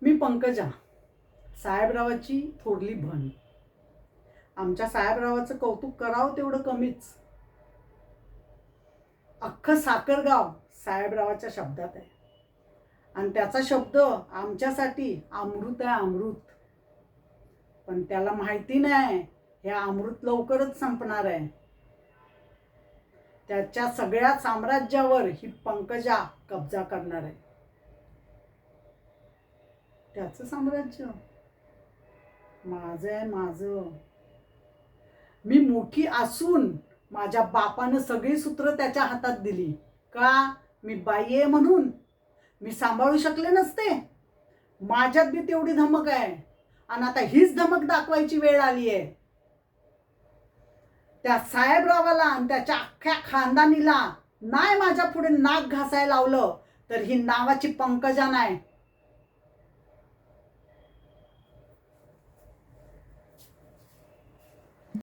मी पंकजा, साहेबरावाची थोरली बहीण. आमच्या साहेबरावाचं कौतुक करावं तेवढं कमीच. अख्खं साखरगाव साहेबरावाच्या शब्दात आहे आणि त्याचा शब्द आमच्यासाठी अमृत आहे, अमृत. पण त्याला माहिती नाही हे अमृत लवकरच संपणार आहे. त्याच्या सगळ्या साम्राज्यावर ही पंकजा कब्जा करणार आहे. त्याचं साम्राज्य माझं आहे, माझं. मी मोठी असून माझ्या बापानं सगळी सूत्र त्याच्या हातात दिली. का? मी बाई आहे म्हणून. मी सांभाळू शकले नसते. माझ्यात बी तेवढी धमक आहे आणि आता हीच धमक दाखवायची वेळ आली आहे. त्या साहेबरावाला आणि त्याच्या अख्ख्या खानदानीला नाही माझ्या पुढे नाक घासायला लावलं तर ही नावाची पंकजा नाही,